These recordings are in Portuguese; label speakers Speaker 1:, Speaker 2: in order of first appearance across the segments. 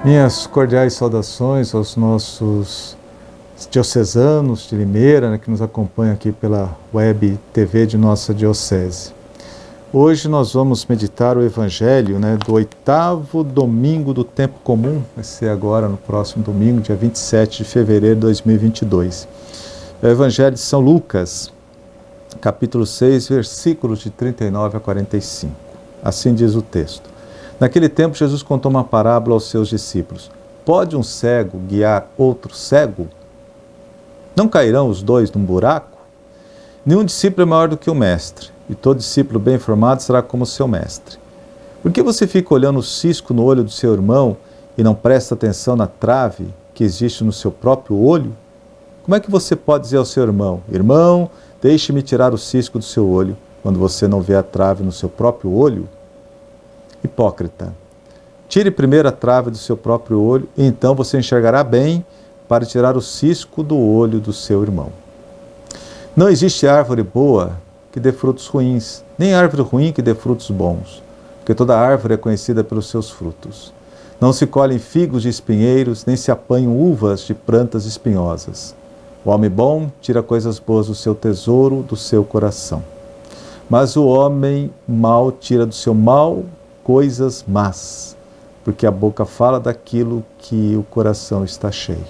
Speaker 1: Minhas cordiais saudações aos nossos diocesanos de Limeira, né, que nos acompanham aqui pela web TV de nossa diocese. Hoje nós vamos meditar o Evangelho, né, do 8º domingo do tempo comum, vai ser agora no próximo domingo, dia 27 de fevereiro de 2022. É o Evangelho de São Lucas, capítulo 6, versículos de 39 a 45. Assim diz o texto. Naquele tempo, Jesus contou uma parábola aos seus discípulos. Pode um cego guiar outro cego? Não cairão os dois num buraco? Nenhum discípulo é maior do que o mestre, e todo discípulo bem formado será como seu mestre. Por que você fica olhando o cisco no olho do seu irmão e não presta atenção na trave que existe no seu próprio olho? Como é que você pode dizer ao seu irmão, irmão, deixe-me tirar o cisco do seu olho, quando você não vê a trave no seu próprio olho? Hipócrita, tire primeiro a trave do seu próprio olho, e então você enxergará bem para tirar o cisco do olho do seu irmão. Não existe árvore boa que dê frutos ruins, nem árvore ruim que dê frutos bons, porque toda árvore é conhecida pelos seus frutos. Não se colhem figos de espinheiros, nem se apanham uvas de plantas espinhosas. O homem bom tira coisas boas do seu tesouro, do seu coração. Mas o homem mau tira do seu mal coisas más, porque a boca fala daquilo que o coração está cheio.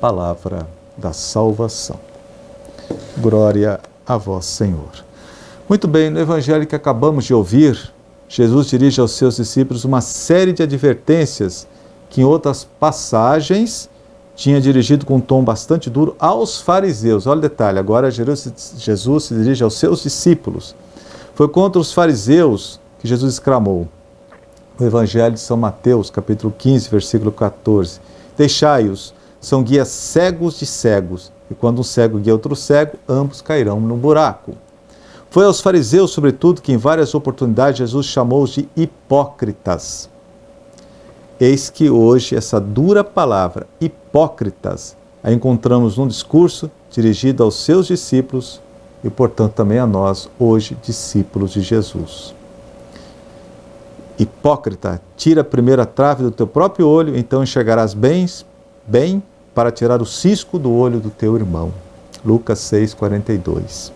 Speaker 1: Palavra da salvação. Glória a vós, Senhor. Muito bem, no Evangelho que acabamos de ouvir, Jesus dirige aos seus discípulos uma série de advertências que em outras passagens tinha dirigido com um tom bastante duro aos fariseus. Olha o detalhe, agora Jesus se dirige aos seus discípulos. Foi contra os fariseus que Jesus exclamou, no Evangelho de São Mateus, capítulo 15, versículo 14. Deixai-os, são guias cegos de cegos, e quando um cego guia outro cego, ambos cairão no buraco. Foi aos fariseus, sobretudo, que em várias oportunidades Jesus chamou-os de hipócritas. Eis que hoje essa dura palavra, hipócritas, a encontramos num discurso dirigido aos seus discípulos e, portanto, também a nós, hoje, discípulos de Jesus. Hipócrita, tira primeiro a trave do teu próprio olho, então enxergarás bem para tirar o cisco do olho do teu irmão. Lucas 6,42.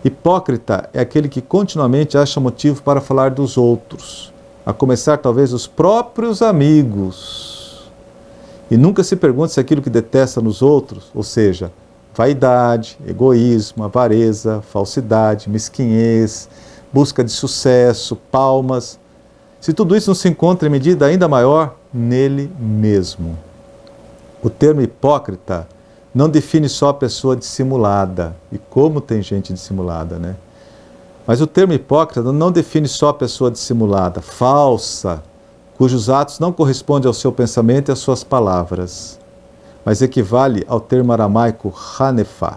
Speaker 1: Hipócrita é aquele que continuamente acha motivo para falar dos outros, a começar talvez dos próprios amigos, e nunca se pergunta se aquilo que detesta nos outros, ou seja, vaidade, egoísmo, avareza, falsidade, mesquinhez, busca de sucesso, palmas, se tudo isso não se encontra em medida ainda maior nele mesmo. O termo hipócrita não define só a pessoa dissimulada, e como tem gente dissimulada, né? Mas o termo hipócrita não define só a pessoa dissimulada, falsa, cujos atos não correspondem ao seu pensamento e às suas palavras, mas equivale ao termo aramaico hanefá,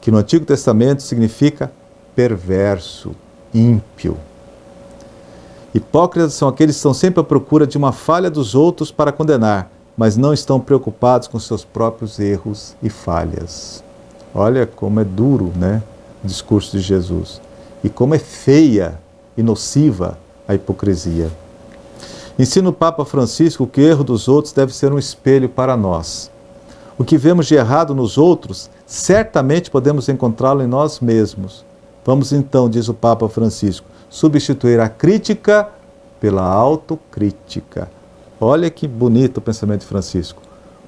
Speaker 1: que no Antigo Testamento significa perverso, ímpio. Hipócritas são aqueles que estão sempre à procura de uma falha dos outros para condenar, mas não estão preocupados com seus próprios erros e falhas. Olha como é duro, né, o discurso de Jesus. E como é feia e nociva a hipocrisia. Ensina o Papa Francisco que o erro dos outros deve ser um espelho para nós. O que vemos de errado nos outros, certamente podemos encontrá-lo em nós mesmos. Vamos então, diz o Papa Francisco, substituir a crítica pela autocrítica. Olha que bonito o pensamento de Francisco.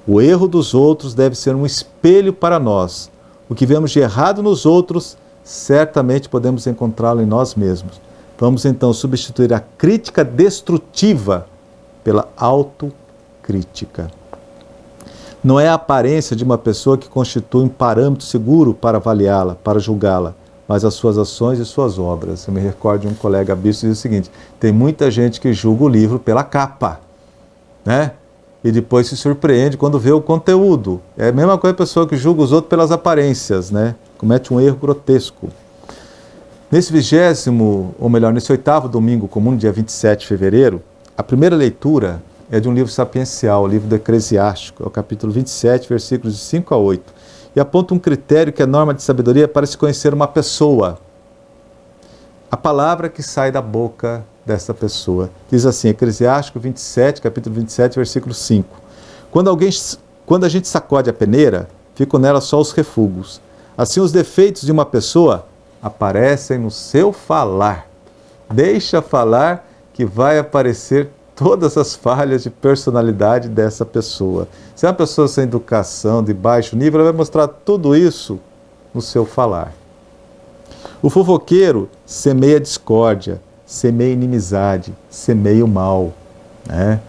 Speaker 1: O erro dos outros deve ser um espelho para nós. O que vemos de errado nos outros, certamente podemos encontrá-lo em nós mesmos. Vamos então substituir a crítica destrutiva pela autocrítica. Não é a aparência de uma pessoa que constitui um parâmetro seguro para avaliá-la, para julgá-la, mas as suas ações e suas obras. Eu me recordo de um colega bispo que diz o seguinte, tem muita gente que julga o livro pela capa, né? E depois se surpreende quando vê o conteúdo. É a mesma coisa a pessoa que julga os outros pelas aparências, né? Comete um erro grotesco. Nesse 8º domingo comum, dia 27 de fevereiro, a primeira leitura é de um livro sapiencial, o livro do Eclesiástico, é o capítulo 27, versículos de 5 a 8. E aponta um critério que é norma de sabedoria para se conhecer uma pessoa. A palavra que sai da boca dessa pessoa. Diz assim, Eclesiástico 27, capítulo 27, versículo 5. Quando a gente sacode a peneira, ficam nela só os refugos. Assim os defeitos de uma pessoa aparecem no seu falar. Deixa falar que vai aparecer todas as falhas de personalidade dessa pessoa. Se é uma pessoa sem educação, de baixo nível, ela vai mostrar tudo isso no seu falar. O fofoqueiro semeia discórdia, semeia inimizade, semeia o mal, né?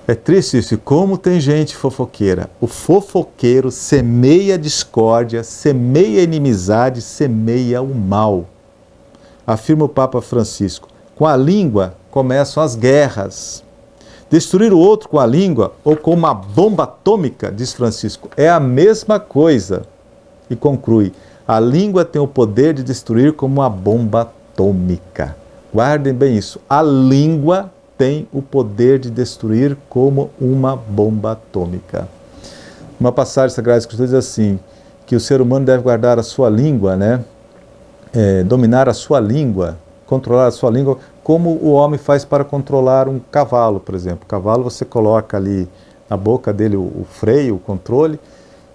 Speaker 1: É triste isso. E como tem gente fofoqueira. O fofoqueiro semeia discórdia, semeia inimizade, semeia o mal. Afirma o Papa Francisco. Com a língua começam as guerras. Destruir o outro com a língua ou com uma bomba atômica, diz Francisco, é a mesma coisa. E conclui, a língua tem o poder de destruir como uma bomba atômica. Guardem bem isso. A língua tem o poder de destruir como uma bomba atômica. Uma passagem da Sagrada Escritura diz assim, que o ser humano deve guardar a sua língua, né? Dominar a sua língua, controlar a sua língua, como o homem faz para controlar um cavalo, por exemplo. O cavalo você coloca ali na boca dele o freio, o controle,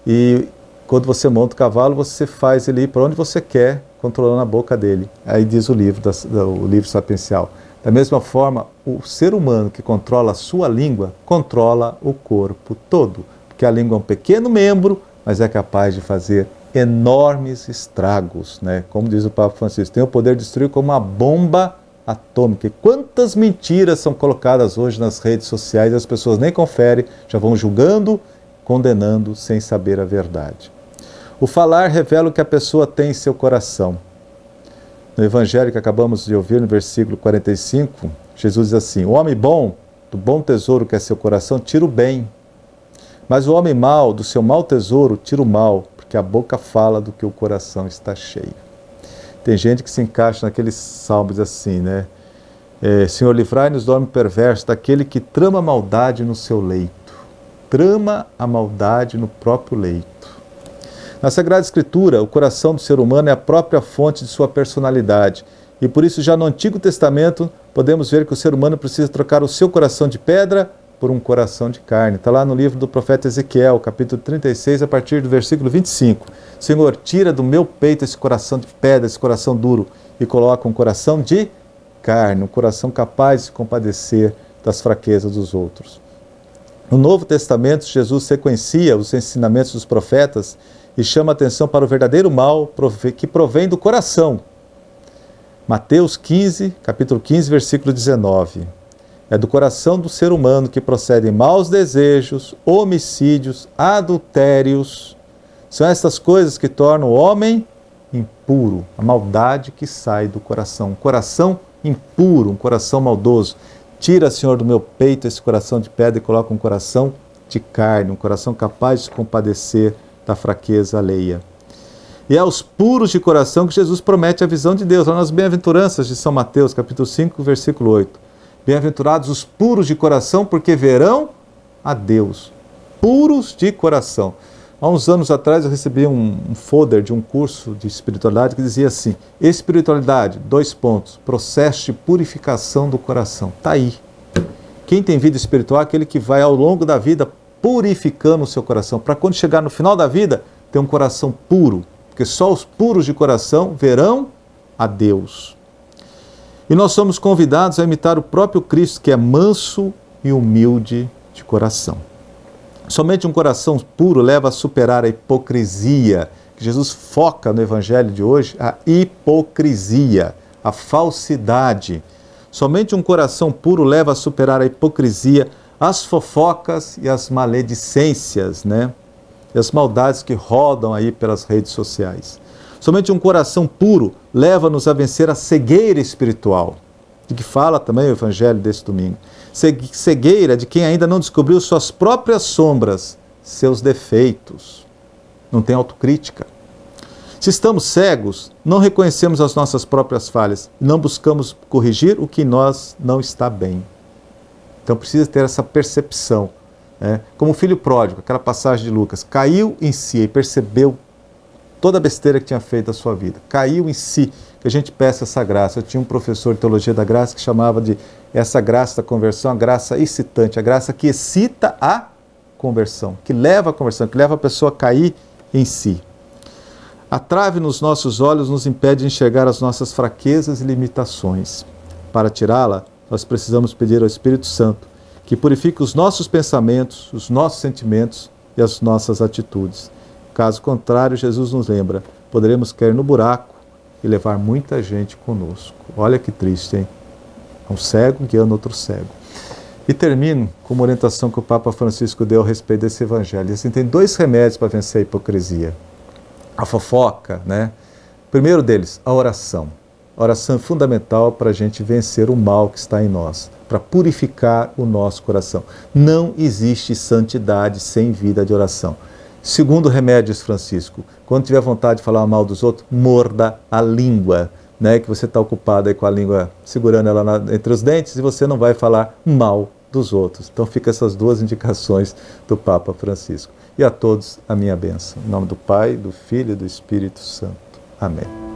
Speaker 1: e quando você monta o cavalo, você faz ele ir para onde você quer, controlando a boca dele. Aí diz o livro sapiencial. Da mesma forma, o ser humano que controla a sua língua, controla o corpo todo. Porque a língua é um pequeno membro, mas é capaz de fazer enormes estragos, né? Como diz o Papa Francisco, tem o poder de destruir como uma bomba atômica. E quantas mentiras são colocadas hoje nas redes sociais, as pessoas nem conferem, já vão julgando, condenando, sem saber a verdade. O falar revela o que a pessoa tem em seu coração. No Evangelho que acabamos de ouvir, no versículo 45, Jesus diz assim, o homem bom, do bom tesouro que é seu coração, tira o bem. Mas o homem mau, do seu mau tesouro, tira o mal, porque a boca fala do que o coração está cheio. Tem gente que se encaixa naqueles salmos assim, né? Senhor, livrai-nos do homem perverso, daquele que trama a maldade no seu leito. Trama a maldade no próprio leito. Na Sagrada Escritura, o coração do ser humano é a própria fonte de sua personalidade. E por isso, já no Antigo Testamento, podemos ver que o ser humano precisa trocar o seu coração de pedra por um coração de carne. Está lá no livro do profeta Ezequiel, capítulo 36, a partir do versículo 25. Senhor, tira do meu peito esse coração de pedra, esse coração duro, e coloca um coração de carne, um coração capaz de se compadecer das fraquezas dos outros. No Novo Testamento, Jesus sequencia os ensinamentos dos profetas e chama a atenção para o verdadeiro mal que provém do coração. Mateus 15, capítulo 15, versículo 19. É do coração do ser humano que procedem maus desejos, homicídios, adultérios. São essas coisas que tornam o homem impuro, a maldade que sai do coração. Um coração impuro, um coração maldoso. Tira, Senhor, do meu peito esse coração de pedra e coloca um coração de carne, um coração capaz de se compadecer da fraqueza alheia. E é aos puros de coração que Jesus promete a visão de Deus. Lá nas bem-aventuranças de São Mateus, capítulo 5, versículo 8. Bem-aventurados os puros de coração, porque verão a Deus. Puros de coração. Há uns anos atrás eu recebi um folder de um curso de espiritualidade que dizia assim, espiritualidade, : processo de purificação do coração. Está aí. Quem tem vida espiritual é aquele que vai ao longo da vida purificando o seu coração, para quando chegar no final da vida, ter um coração puro, porque só os puros de coração verão a Deus. E nós somos convidados a imitar o próprio Cristo, que é manso e humilde de coração. Somente um coração puro leva a superar a hipocrisia, que Jesus foca no Evangelho de hoje, a hipocrisia, a falsidade. Somente um coração puro leva a superar a hipocrisia, as fofocas e as maledicências, né? E as maldades que rodam aí pelas redes sociais. Somente um coração puro leva-nos a vencer a cegueira espiritual, de que fala também o Evangelho desse domingo. Cegueira de quem ainda não descobriu suas próprias sombras, seus defeitos. Não tem autocrítica. Se estamos cegos, não reconhecemos as nossas próprias falhas, não buscamos corrigir o que em nós não está bem. Então precisa ter essa percepção, né? Como o filho pródigo, aquela passagem de Lucas, caiu em si e percebeu toda a besteira que tinha feito na sua vida. Caiu em si, que a gente peça essa graça. Eu tinha um professor de teologia da graça que chamava de essa graça da conversão, a graça excitante, a graça que excita a conversão, que leva à conversão, que leva a pessoa a cair em si. A trave nos nossos olhos nos impede de enxergar as nossas fraquezas e limitações. Para tirá-la, nós precisamos pedir ao Espírito Santo que purifique os nossos pensamentos, os nossos sentimentos e as nossas atitudes. Caso contrário, Jesus nos lembra, poderemos cair no buraco e levar muita gente conosco. Olha que triste, hein? Um cego guiando outro cego. E termino com uma orientação que o Papa Francisco deu a respeito desse evangelho. Assim, tem 2 remédios para vencer a hipocrisia. A fofoca, né? O primeiro deles, a oração. A oração é fundamental para a gente vencer o mal que está em nós, para purificar o nosso coração. Não existe santidade sem vida de oração. Segundo remédio, Francisco, quando tiver vontade de falar mal dos outros, morda a língua, né? Que você está ocupado aí com a língua, segurando ela entre os dentes e você não vai falar mal dos outros. Então fica essas 2 indicações do Papa Francisco. E a todos a minha bênção. Em nome do Pai, do Filho e do Espírito Santo. Amém.